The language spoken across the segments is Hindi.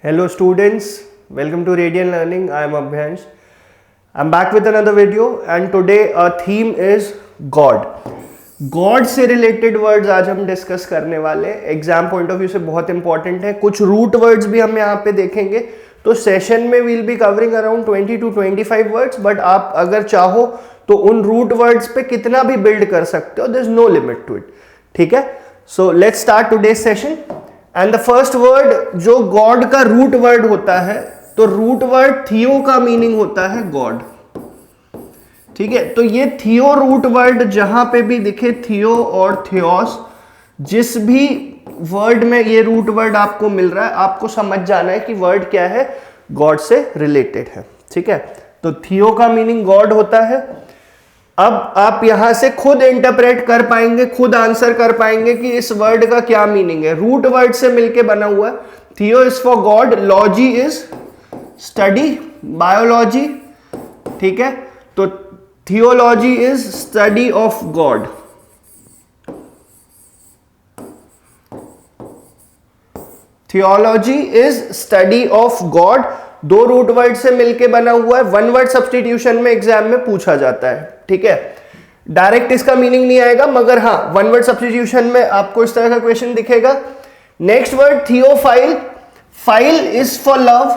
Hello students, welcome to Radiant Learning. I am Abhyansh. I am back with another video and today our theme is God. God से रिलेटेड वर्ड्स आज हम डिस्कस करने वाले हैं. एग्जाम पॉइंट ऑफ व्यू से बहुत इंपॉर्टेंट है. कुछ रूट वर्ड्स भी हम यहाँ पे देखेंगे. तो सेशन में we'll be covering around 20 to 25 words, but आप अगर चाहो तो उन रूट वर्ड्स पे कितना भी बिल्ड कर सकते हो. There is no limit to it. ठीक है, so let's start today's session. And the first word जो गॉड का रूट वर्ड होता है, तो रूट वर्ड थियो का मीनिंग होता है गॉड. ठीक है, तो ये थियो रूट वर्ड जहां पे भी दिखे, थियो और थियोस, जिस भी वर्ड में ये रूट वर्ड आपको मिल रहा है, आपको समझ जाना है कि वर्ड क्या है, गॉड से रिलेटेड है. ठीक है, तो थियो का मीनिंग गॉड होता है. अब आप यहां से खुद इंटरप्रेट कर पाएंगे, खुद आंसर कर पाएंगे कि इस वर्ड का क्या मीनिंग है. रूट वर्ड से मिलके बना हुआ है. थियो is for God, logy is study, biology. ठीक है, तो theology is study of God. Theology is study of God. दो रूट वर्ड से मिलके बना हुआ है. वन वर्ड सब्स्टिट्यूशन में एग्जाम में पूछा जाता है. ठीक है, डायरेक्ट इसका मीनिंग नहीं आएगा, मगर हाँ वन वर्ड सब्स्टिट्यूशन में आपको इस तरह का क्वेश्चन दिखेगा. Next word theophile. Phile is for love.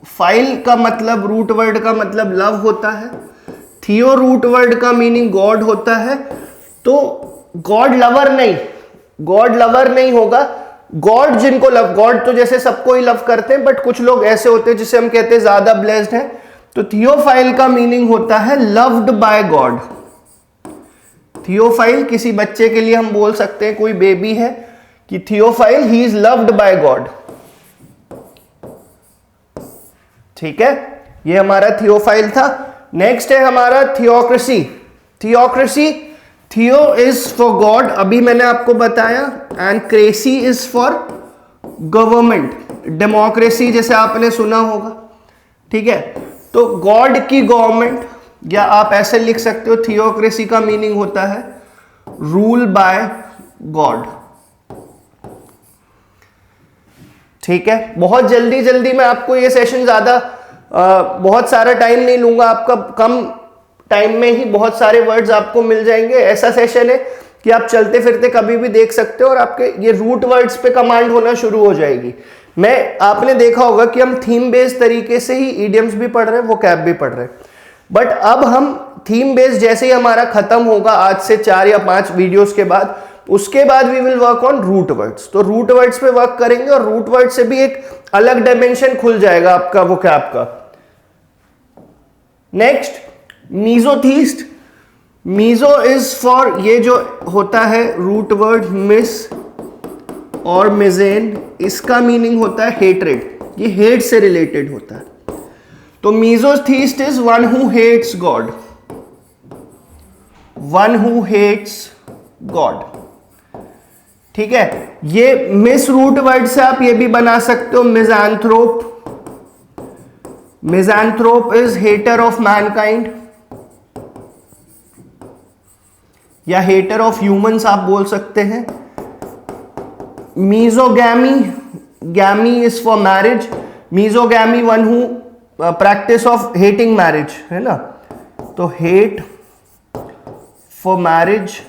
Phile का मतलब, रूट वर्ड का मतलब लव होता है. थियो रूट वर्ड का मीनिंग गॉड होता है. तो गॉड लवर नहीं, गॉड लवर नहीं होगा. गॉड जिनको लव, गॉड तो जैसे सबको ही लव करते हैं, बट कुछ लोग ऐसे होते हैं जिसे हम कहते हैं ज्यादा ब्लेस्ड हैं. तो थियोफाइल का मीनिंग होता है लव्ड बाय गॉड. थियोफाइल किसी बच्चे के लिए हम बोल सकते हैं, कोई बेबी है, कि थियोफाइल ही इज लव्ड बाय गॉड. ठीक है, ये हमारा थियोफाइल था. नेक्स्ट है हमारा theocracy. Theocracy, theo is for God, अभी मैंने आपको बताया, and cracy is for government, democracy जैसे आपने सुना होगा. ठीक है, तो गॉड की गवर्नमेंट, या आप ऐसे लिख सकते हो, थियोक्रेसी का मीनिंग होता है रूल बाय गॉड. ठीक है, बहुत जल्दी जल्दी मैं आपको ये सेशन ज्यादा बहुत सारा टाइम नहीं लूंगा आपका, कम टाइम में ही बहुत सारे वर्ड्स आपको मिल जाएंगे. ऐसा सेशन है कि आप चलते फिरते कभी भी देख सकते हो और आपके ये रूट वर्ड्स पे कमांड होना शुरू हो जाएगी. आपने देखा होगा कि हम थीम बेस्ड तरीके से ही इडियम्स भी पढ़ रहे हैं, वोकैब भी पढ़ रहे हैं, बट अब हम थीम बेस्ड जैसे ही हमारा खत्म होगा आज से 4 या 5 वीडियोस के बाद, उसके बाद we will work on root words. तो रूट वर्ड्स पे वर्क करेंगे और रूट वर्ड से भी एक अलग डायमेंशन खुल जाएगा आपका वोकैब का. नेक्स्ट, मीजोथीस्ट. मीजो इज फॉर, ये जो होता है रूट वर्ड मिस और मिजेन, इसका मीनिंग होता है हेट्रेड. ये हेट से रिलेटेड होता है. तो misotheist is one who hates God. One who hates God. ठीक है, ये मिस रूट वर्ड से आप ये भी बना सकते हो मिज़ान्थ्रोप. मिज़ान्थ्रोप इज हेटर ऑफ मैनकाइंड, या हेटर ऑफ ह्यूमंस आप बोल सकते हैं. Mesogamy, गैमी is for marriage. Mesogamy one who practice of hating marriage, है ना. तो हेट फॉर मैरिज.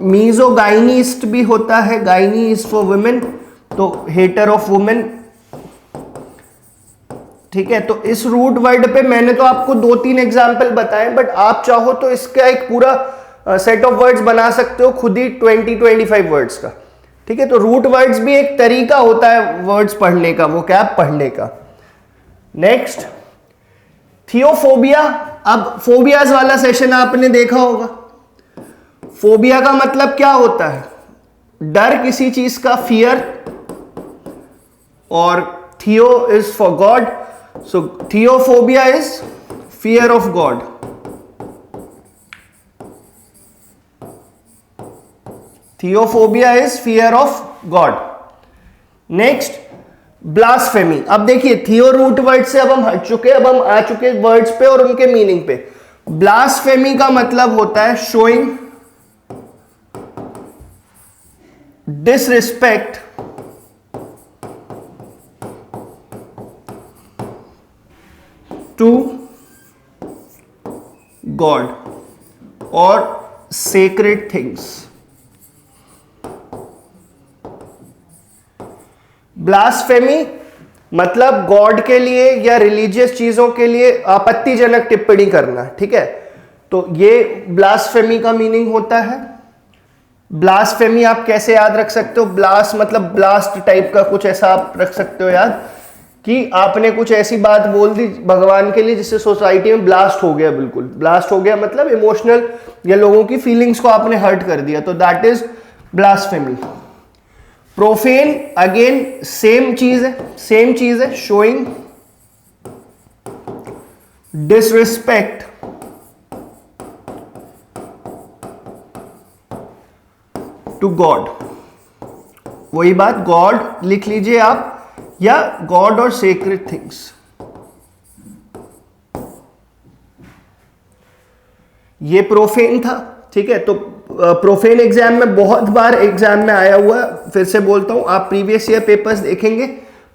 मीजोगाइनिस्ट भी होता है, गाइनी इज फॉर वुमेन, तो हेटर ऑफ वुमेन. ठीक है, तो इस रूट वर्ड पे मैंने तो आपको 2-3 एग्जाम्पल बताए, बट आप चाहो तो इसका एक पूरा सेट ऑफ वर्ड्स बना सकते हो खुद ही, 20-25 वर्ड्स का. ठीक है, तो रूट वर्ड्स भी एक तरीका होता है वर्ड्स पढ़ने का, वोकैब पढ़ने का. नेक्स्ट, थियोफोबिया. अब फोबियाज वाला सेशन आपने देखा होगा. फोबिया का मतलब क्या होता है? डर किसी चीज का, फियर. और theo is for God, so theophobia is fear of God. Theophobia is fear of God. Next, blasphemy. अब देखिए, थियो रूट वर्ड से अब हम हट चुके, अब हम आ चुके वर्ड्स पे और उनके मीनिंग पे. ब्लास्फेमी का मतलब होता है शोइंग disrespect टू गॉड और सेक्रेड थिंग्स। ब्लास्फेमी मतलब गॉड के लिए या रिलीजियस चीजों के लिए आपत्तिजनक टिप्पणी करना, ठीक है। तो ये ब्लास्फेमी का मीनिंग होता है। ब्लास्फेमी आप कैसे याद रख सकते हो? ब्लास्ट मतलब ब्लास्ट टाइप का कुछ ऐसा आप रख सकते हो याद, कि आपने कुछ ऐसी बात बोल दी भगवान के लिए जिससे सोसाइटी में ब्लास्ट हो गया, बिल्कुल ब्लास्ट हो गया, मतलब इमोशनल या लोगों की फीलिंग्स को आपने हर्ट कर दिया, तो that is blasphemy. Profane again same चीज है, शोइंग डिसरिस्पेक्ट टू गॉड। वही बात, गॉड लिख लीजिए आप, या गॉड और सेक्रेड थिंग्स। ये प्रोफेन था, ठीक है। तो प्रोफेन एग्जाम में बहुत बार एग्जाम में आया हुआ है, फिर से बोलता हूं, आप प्रीवियस ईयर पेपर्स देखेंगे,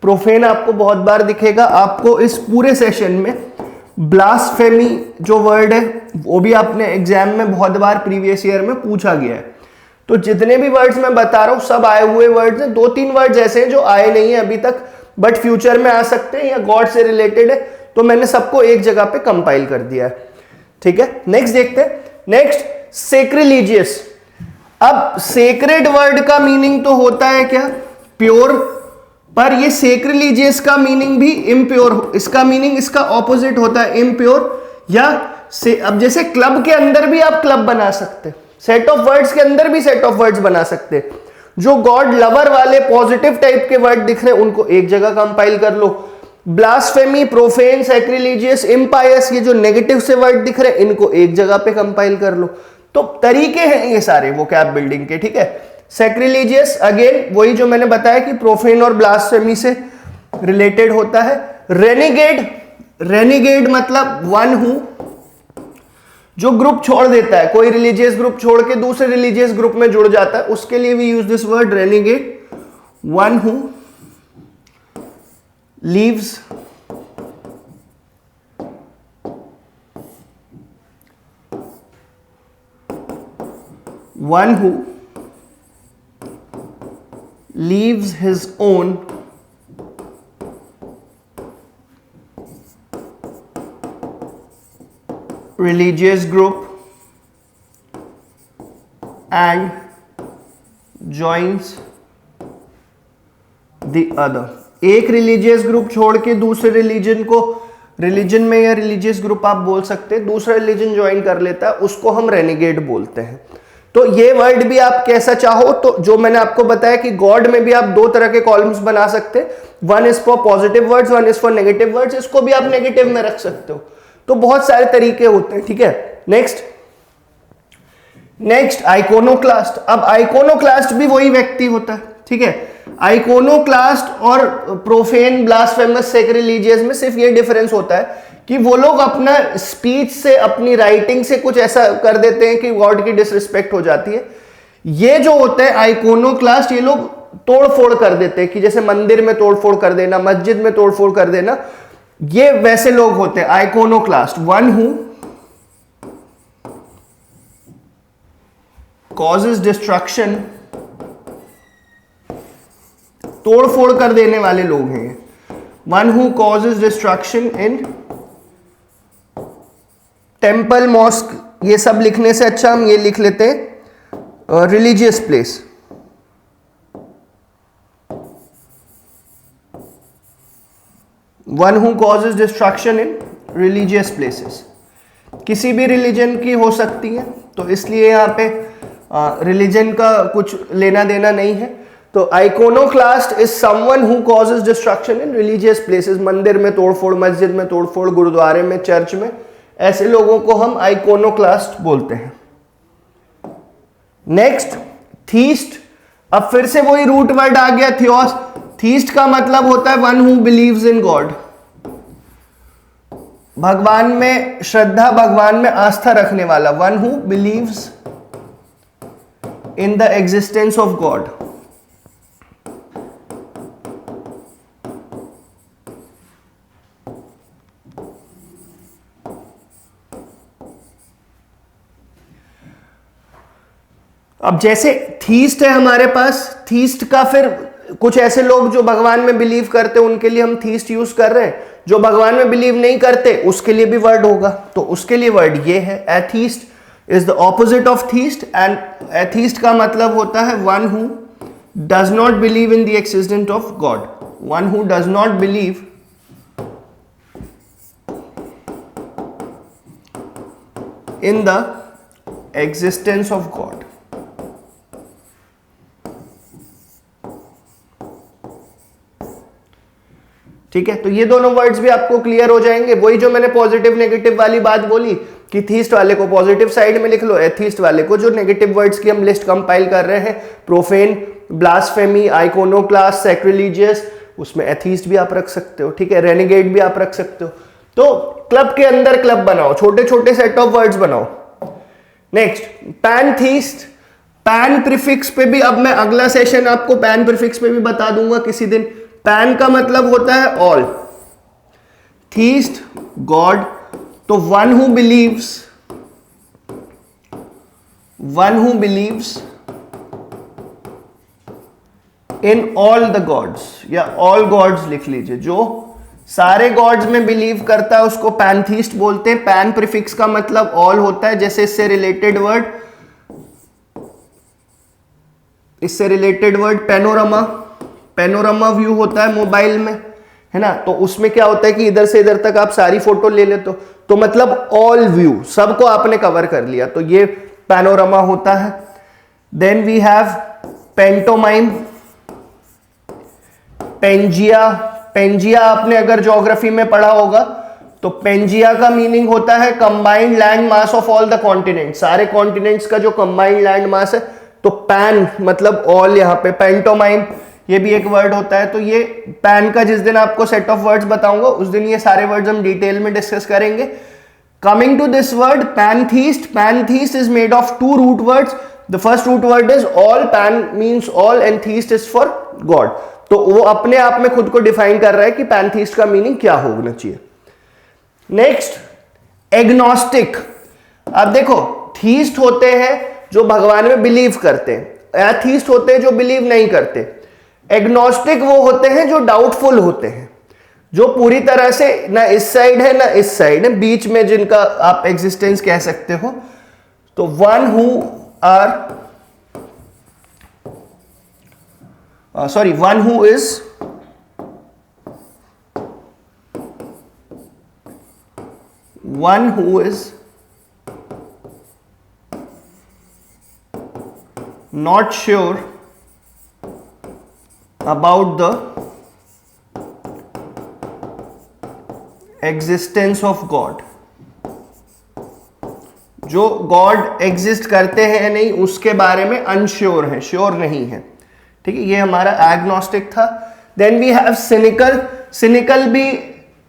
प्रोफेन आपको बहुत बार दिखेगा। आपको इस पूरे सेशन में ब्लास्फेमी जो वर्ड है वो भी आपने एग्जाम में बहुत बार प्रीवियस ईयर में पूछा गया है। तो जितने भी वर्ड्स मैं बता रहा हूं सब आए हुए वर्ड्स हैं। 2-3 वर्ड्स ऐसे हैं जो आए नहीं है अभी तक बट फ्यूचर में आ सकते हैं या गॉड से रिलेटेड है, तो मैंने सबको एक जगह पे कंपाइल कर दिया है, ठीक है। नेक्स्ट देखते हैं। नेक्स्ट सेक्रिलीजियस। अब सेक्रेड वर्ड का मीनिंग तो होता है क्या? प्योर, पर ये सेक्रिलीजियस का मीनिंग भी इम्प्योर, इसका मीनिंग इसका ऑपोजिट होता है, इम्प्योर या अब जैसे क्लब के अंदर भी आप क्लब बना सकते, सेट ऑफ वर्ड्स के अंदर भी सेट ऑफ वर्ड्स बना सकते। जो गॉड लवर वाले पॉजिटिव टाइप के वर्ड दिख रहे हैं उनको एक जगह कंपाइल कर लो। ब्लास्फेमी, प्रोफेन, सैक्रिलीजियस, इम्पायस, ये जो नेगेटिव से वर्ड दिख रहे हैं इनको एक जगह पे कंपाइल कर लो। तो तरीके हैं ये सारे वोकैब बिल्डिंग के, ठीक है। सैक्रिलीजियस अगेन वही जो मैंने बताया कि प्रोफेन और ब्लास्फेमी से रिलेटेड होता है। रेनिगेड, रेनिगेड मतलब वन हु जो ग्रुप छोड़ देता है, कोई रिलीजियस ग्रुप छोड़ के दूसरे रिलीजियस ग्रुप में जुड़ जाता है, उसके लिए we use this word renegade. One who leaves one who leaves his own religious group and joins the other। एक रिलीजियस ग्रुप छोड़ के दूसरे रिलीजन को, रिलीजन में या रिलीजियस ग्रुप आप बोल सकते हैं, दूसरा रिलीजन ज्वाइन कर लेता है, उसको हम रेनिगेड बोलते हैं। तो ये वर्ड भी आप कैसा चाहो, तो जो मैंने आपको बताया कि गॉड में भी आप दो तरह के कॉलम्स बना सकते हैं, one is for positive words, one is for negative words, इसको भी आप नेगेटिव में रख सकते हो। तो बहुत सारे तरीके होते हैं, ठीक है। Next iconoclast. अब आइकोनोक्लास्ट भी वही व्यक्ति होता है, ठीक है। आइकोनोक्लास्ट और प्रोफेन, ब्लास्फेमस, सैक्रिलीजियस में सिर्फ ये डिफरेंस होता है कि वो लोग अपना स्पीच से, अपनी राइटिंग से कुछ ऐसा कर देते हैं कि गॉड की डिसरिस्पेक्ट हो जाती है। ये जो होता है आइकोनोक्लास्ट, ये लोग तोड़ फोड़ कर देते हैं, कि जैसे मंदिर में तोड़ फोड़ कर देना, मस्जिद में तोड़ फोड़ कर देना, ये वैसे लोग होते हैं iconoclast. One who causes destruction, तोड़ फोड़ कर देने वाले लोग हैं। One who causes destruction in temple, mosque, ये सब लिखने से अच्छा हम ये लिख लेते हैं religious place. One who causes destruction in religious places, किसी भी रिलीजन की हो सकती है, तो इसलिए यहाँ पे रिलीजन का कुछ लेना देना नहीं है। तो iconoclast is someone who causes destruction in religious places, मंदिर में तोड़फोड़, मस्जिद में तोड़फोड़, गुरुद्वारे में, चर्च में, ऐसे लोगों को हम आइकोनोक्लास्ट बोलते हैं। Next theist. अब फिर से वही रूट वर्ड आ गया, थियोस। थीस्ट का मतलब होता है one who believes in God, भगवान में श्रद्धा, भगवान में आस्था रखने वाला। One who believes in the existence of God. अब जैसे थीस्ट है हमारे पास, थीस्ट का फिर कुछ ऐसे लोग जो भगवान में बिलीव करते हैं उनके लिए हम थीस्ट यूज कर रहे हैं, जो भगवान में बिलीव नहीं करते उसके लिए भी वर्ड होगा, तो उसके लिए वर्ड ये है atheist is the opposite of theist, and atheist का मतलब होता है one who does not believe in the existence of God, one who does not believe in the existence of God. ठीक है, तो ये दोनों वर्ड्स भी आपको क्लियर हो जाएंगे। वही जो मैंने पॉजिटिव नेगेटिव वाली बात बोली कि थीस्ट वाले को पॉजिटिव साइड में लिख लो, एथीस्ट वाले को, जो नेगेटिव वर्ड्स की हम लिस्ट कंपाइल कर रहे हैं, प्रोफेन, ब्लास्फेमी, आइकोनोक्लास्ट, सैक्रिलीजियस, उसमें एथीस्ट भी आप रख सकते हो। ठीक है, रेनिगेट भी आप रख सकते हो। तो क्लब के अंदर क्लब बनाओ, छोटे छोटे सेट ऑफ वर्ड्स बनाओ। नेक्स्ट पैनथीस्ट, पैन प्रीफिक्स पे भी अब मैं अगला सेशन आपको पैन प्रीफिक्स पे भी बता दूंगा किसी दिन। पैन का मतलब होता है ऑल, थीस्ट गॉड, तो one who believes in all the gods, या ऑल गॉड्स लिख लीजिए, जो सारे गॉड्स में बिलीव करता है उसको पैनथीस्ट बोलते हैं। पैन प्रीफिक्स का मतलब ऑल होता है, जैसे इससे related word panorama, panorama view होता है मोबाइल में, है ना, तो उसमें क्या होता है कि इधर से इधर तक आप सारी फोटो ले लेते हो, तो मतलब ऑल व्यू, सबको आपने कवर कर लिया, तो ये पैनोरामा होता है। Then we have pantomime, Pangaea, Pangaea आपने अगर ज्योग्राफी में पढ़ा होगा तो पेंजिया का मीनिंग होता है combined land mass of all the continent, सारे कॉन्टिनेंट्स का जो कंबाइंड लैंड मास है, तो पैन मतलब ऑल, यहां पे पेंटोमाइम ये भी एक वर्ड होता है। तो ये पैन का जिस दिन आपको सेट ऑफ वर्ड्स बताऊंगा उस दिन ये सारे वर्ड्स हम डिटेल में डिस्कस करेंगे। Coming to this word pantheist, pantheist is made of two root words, the first root word is all, pan means all and theist is for God, तो वो अपने आप में खुद को डिफाइन कर रहा है कि पैनथीस्ट का मीनिंग क्या होना चाहिए। नेक्स्ट एग्नोस्टिक, अब देखो थीस्ट होते हैं जो भगवान में बिलीव करते हैं, एथीस्ट होते हैं जो बिलीव नहीं करते, एग्नोस्टिक वो होते हैं जो डाउटफुल होते हैं, जो पूरी तरह से ना इस साइड है ना इस साइड है, बीच में जिनका आप एग्जिस्टेंस कह सकते हो। तो one who is not sure about the existence of God, जो गॉड एग्जिस्ट करते हैं या नहीं उसके बारे में अनश्योर है, श्योर नहीं है। ठीक है, ये हमारा एग्नोस्टिक था। Then we have cynical, cynical भी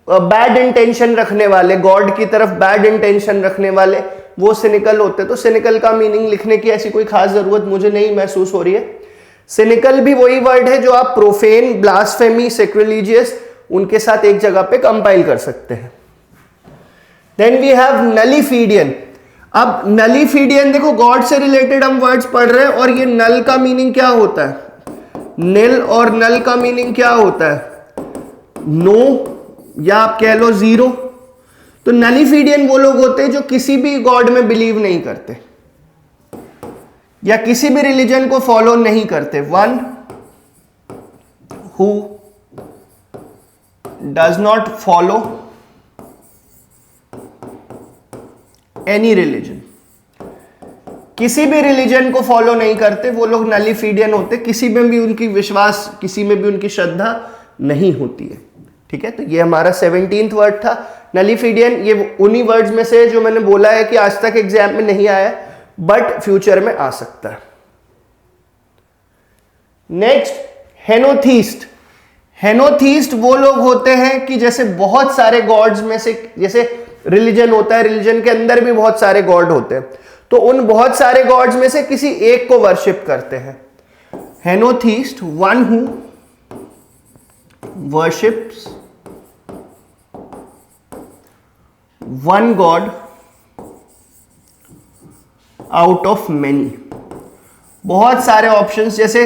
बैड इंटेंशन रखने वाले, गॉड की तरफ बैड इंटेंशन रखने वाले, वो सिनिकल होते। तो सिनिकल का मीनिंग लिखने की ऐसी कोई खास जरूरत मुझे नहीं महसूस हो रही है। सिनिकल भी वही वर्ड है जो आप प्रोफेन, ब्लास्फेमी, सैक्रिलीजियस उनके साथ एक जगह पे कंपाइल कर सकते हैं। देन वी हैव नलीफीडियन, अब नलीफीडियन देखो गॉड से रिलेटेड हम वर्ड्स पढ़ रहे हैं, और ये नल का मीनिंग क्या होता है, निल, और नल का मीनिंग क्या होता है, नो, या आप कह लो जीरो। तो नलीफीडियन वो लोग होते हैं जो किसी भी गॉड में बिलीव नहीं करते या किसी भी रिलीजन को फॉलो नहीं करते। One who does not follow any religion, किसी भी रिलीजन को फॉलो नहीं करते, वो लोग नलीफीडियन होते, किसी में भी उनकी विश्वास, किसी में भी उनकी श्रद्धा नहीं होती है। ठीक है, तो ये हमारा 17th वर्ड था नलीफीडियन। ये उन्हीं वर्ड्स में से जो मैंने बोला है कि आज तक एग्जाम में नहीं आया बट फ्यूचर में आ सकता है। नेक्स्ट हेनोथीस्ट, हेनोथीस्ट वो लोग होते हैं कि जैसे बहुत सारे गॉड्स में से, जैसे रिलीजन होता है, रिलीजन के अंदर भी बहुत सारे गॉड होते हैं, तो उन बहुत सारे गॉड्स में से किसी एक को वर्शिप करते हैं। Henotheist one who worships one god out of many, बहुत सारे ऑप्शंस, जैसे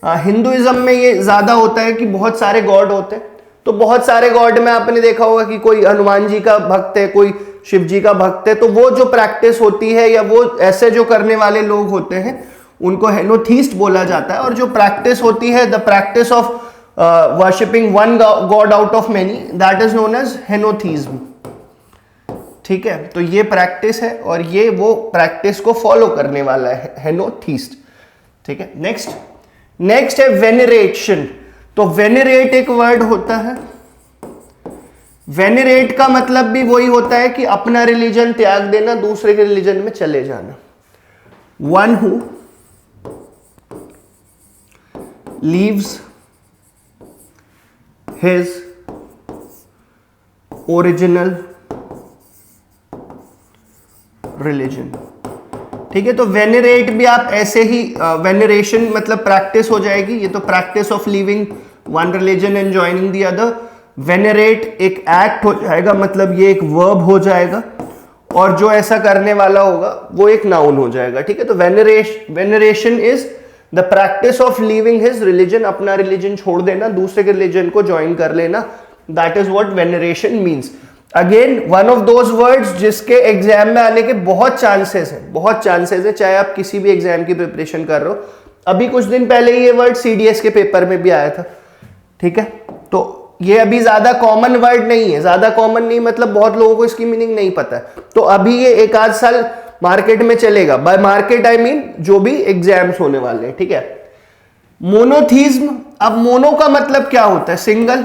हिंदुइज्म में ये ज्यादा होता है कि बहुत सारे गॉड होते हैं, तो बहुत सारे गॉड में आपने देखा होगा कि कोई हनुमान जी का भक्त है, कोई शिव जी का भक्त है, तो वो जो प्रैक्टिस होती है या वो ऐसे जो करने वाले लोग होते हैं उनको हेनोथीस्ट बोला जाता है। और जो प्रैक्टिस होती है, the practice of worshipping one God out of many, that is known as henotheism. ठीक है, तो ये प्रैक्टिस है और ये वो प्रैक्टिस को फॉलो करने वाला है, हेनोथीस्ट। ठीक है, नेक्स्ट है वेनरेशन। तो वेनरेट एक वर्ड होता है, वेनरेट का मतलब भी वही होता है कि अपना रिलीजन त्याग देना, दूसरे के रिलीजन में चले जाना। One who leaves his original religion. ठीक है, तो वेनरेट भी आप ऐसे ही, वेनरेशन मतलब प्रैक्टिस हो जाएगी, ये तो practice of leaving one religion and joining the other. Venerate एक एक्ट हो जाएगा, मतलब ये एक वर्ब हो जाएगा, और जो ऐसा करने वाला होगा वो एक नाउन हो जाएगा। ठीक है, तो veneration is the practice of leaving his religion, अपना रिलीजन छोड़ देना, दूसरे के रिलीजन को ज्वाइन कर लेना, that is what veneration means. Again one of those words जिसके एग्जाम में आने के बहुत चांसेस है, चाहे आप किसी भी एग्जाम की प्रिपरेशन कर रहे हो। अभी कुछ दिन पहले ये वर्ड सीडीएस के पेपर में भी आया था। ठीक है, तो ये अभी ज्यादा कॉमन वर्ड नहीं है, ज्यादा कॉमन नहीं मतलब बहुत लोगों को इसकी मीनिंग नहीं पता है, तो अभी ये एक आध साल मार्केट में चलेगा। बाय मार्केट आई मीन जो भी एग्जाम्स होने वाले हैं। ठीक है, मोनोथीज्म। अब मोनो का मतलब क्या होता है? सिंगल,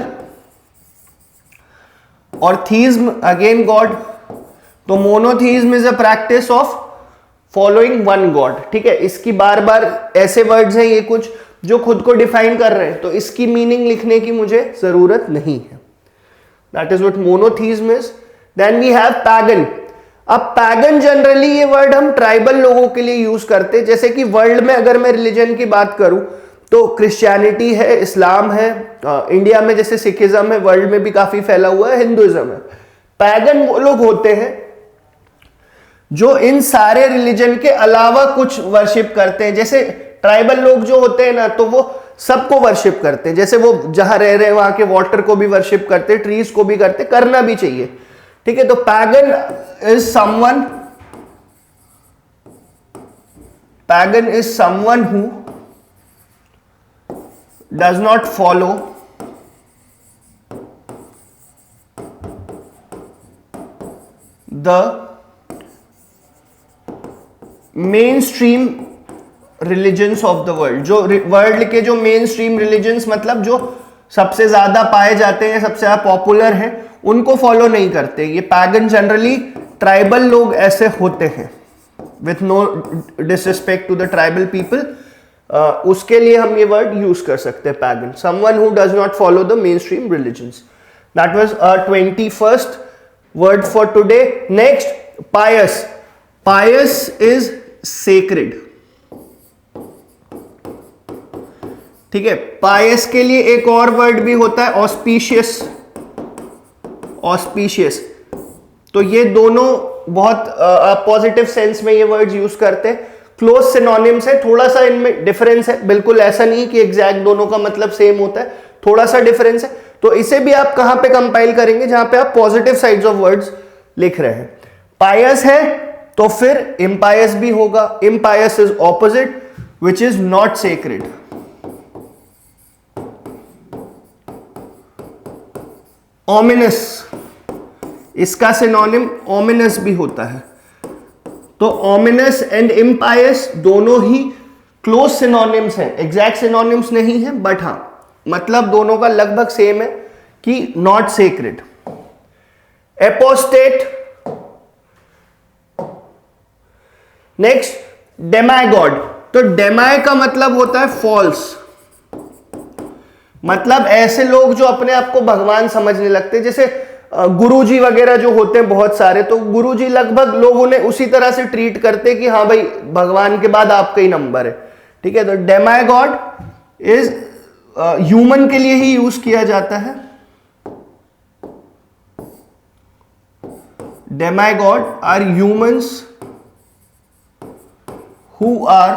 और थीज्म अगेन गॉड। तो monotheism is a practice of following one God. ठीक है, इसकी बार बार ऐसे वर्ड्स हैं ये कुछ जो खुद को डिफाइन कर रहे हैं, तो इसकी मीनिंग लिखने की मुझे जरूरत नहीं है। That is what monotheism is. Then we have pagan. अब पैगन जनरली ये वर्ड हम ट्राइबल लोगों के लिए यूज करते हैं, जैसे कि वर्ल्ड में अगर मैं रिलीजन की बात करूं तो क्रिश्चियनिटी है, इस्लाम है, इंडिया में जैसे सिखिज्म है, वर्ल्ड में भी काफी फैला हुआ है, हिंदुइज्म है। पैगन वो लोग होते हैं जो इन सारे रिलीजन के अलावा कुछ वर्शिप करते हैं। जैसे ट्राइबल लोग जो होते हैं ना, तो वो सबको वर्शिप करते हैं, जैसे वो जहां रह रहे हैं वहां के वाटर को भी वर्शिप करते हैं, ट्रीज को भी करते, करना भी चाहिए। ठीक है, तो pagan is someone who does not follow the mainstream religions of the world। जो वर्ल्ड के जो मेन स्ट्रीम रिलीजन्स मतलब जो सबसे ज्यादा पाए जाते हैं, सबसे ज्यादा पॉपुलर हैं, उनको फॉलो नहीं करते। ये पैगन जनरली ट्राइबल लोग ऐसे होते हैं, with no disrespect to the tribal people. उसके लिए हम ये वर्ड यूज कर सकते हैं, pagan, someone who does not follow the mainstream religions. That was 21st word for today. Next, pious. Pious is sacred. ठीक है, पायस के लिए एक और वर्ड भी होता है, ऑस्पिशियस। ऑस्पिशियस, तो ये दोनों बहुत पॉजिटिव सेंस में ये वर्ड्स यूज करते हैं, क्लोज सिनोनिम्स है। थोड़ा सा इनमें डिफरेंस है, बिल्कुल ऐसा नहीं कि एग्जैक्ट दोनों का मतलब सेम होता है, थोड़ा सा डिफरेंस है। तो इसे भी आप कहां पे कंपाइल करेंगे? जहां पे आप पॉजिटिव साइड्स ऑफ वर्ड्स लिख रहे हैं। पायस है तो फिर इम्पायस भी होगा। Impious is opposite, which is not sacred. Ominous, इसका सिनोनिम ओमिनस भी होता है। तो ओमिनस एंड इम्पायस दोनों ही क्लोज सिनोनिम्स हैं, एग्जैक्ट सिनोनिम्स नहीं है, बट हां मतलब दोनों का लगभग सेम है कि नॉट सेक्रेड। एपोस्टेट। नेक्स्ट, डेमागॉड। तो डेमाय का मतलब होता है फॉल्स, मतलब ऐसे लोग जो अपने आप को भगवान समझने लगते हैं। जैसे गुरुजी वगैरह जो होते हैं बहुत सारे, तो गुरुजी लगभग लोग उन्हें उसी तरह से ट्रीट करते हैं कि हाँ भाई भगवान के बाद आपका ही नंबर है। ठीक है, तो डेमागॉड इज ह्यूमन के लिए ही यूज किया जाता है। Demigod are humans who are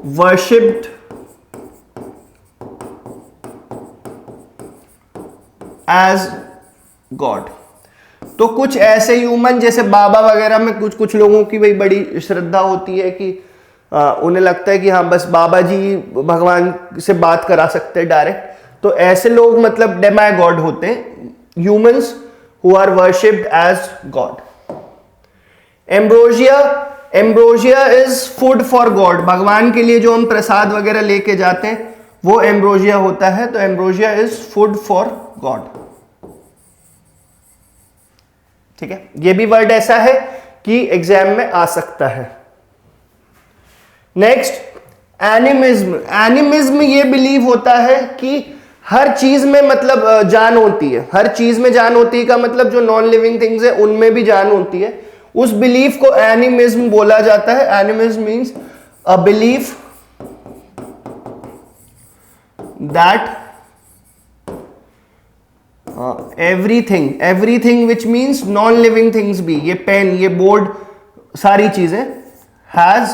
worshipped as God। तो कुछ ऐसे ह्यूमन जैसे बाबा वगैरह में कुछ लोगों की भाई बड़ी श्रद्धा होती है कि उन्हें लगता है कि हाँ बस बाबा जी भगवान से बात करा सकते हैं डायरेक्ट, तो ऐसे लोग मतलब डेमाई गॉड होते हैं, humans who are worshipped as God. Ambrosia is food for God. भगवान के लिए जो हम प्रसाद वगैरह लेके जाते हैं वो एम्ब्रोजिया होता है, तो ambrosia is food for God. ठीक है, ये भी वर्ड ऐसा है कि एग्जाम में आ सकता है। Next, animism. एनिमिज्म ये बिलीव होता है कि हर चीज में मतलब जान होती है, हर चीज में जान होती है का मतलब जो नॉन लिविंग थिंग्स है उनमें भी जान होती है, उस बिलीफ को एनिमिज्म बोला जाता है। Animism means a belief that everything which means non living things भी, ये पेन, ये बोर्ड, सारी चीजें हैज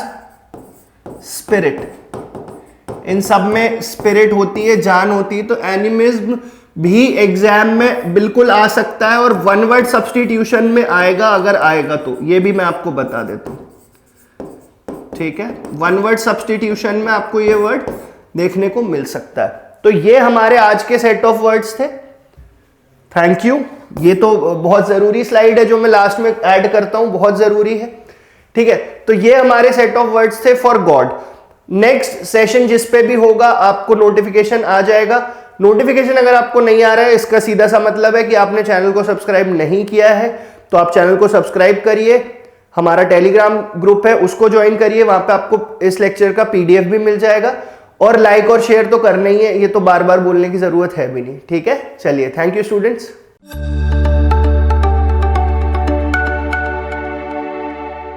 स्पिरिट, इन सब में स्पिरिट होती है, जान होती है। तो एनिमिज्म भी एग्जाम में बिल्कुल आ सकता है और वन वर्ड सब्स्टिट्यूशन में आएगा, अगर आएगा तो ये भी मैं आपको बता देता हूं। ठीक है, वन वर्ड सब्स्टिट्यूशन में आपको ये वर्ड देखने को मिल सकता है। तो ये हमारे आज के सेट ऑफ वर्ड्स थे। Thank you. ये तो बहुत जरूरी स्लाइड है जो मैं लास्ट में ऐड करता हूं, बहुत जरूरी है। ठीक है, तो ये हमारे सेट ऑफ वर्ड्स थे फॉर गॉड। नेक्स्ट सेशन जिस पे भी होगा आपको नोटिफिकेशन आ जाएगा। नोटिफिकेशन अगर आपको नहीं आ रहा है, इसका सीधा सा मतलब है कि आपने चैनल को सब्सक्राइब नहीं किया है, तो आप चैनल को सब्सक्राइब करिए। हमारा टेलीग्राम ग्रुप है उसको ज्वाइन करिए, वहां पे आपको इस लेक्चर का पीडीएफ भी मिल जाएगा। और लाइक और शेयर तो करना ही है, ये तो बार बार बोलने की जरूरत है भी नहीं। ठीक है, चलिए, थैंक यू स्टूडेंट्स।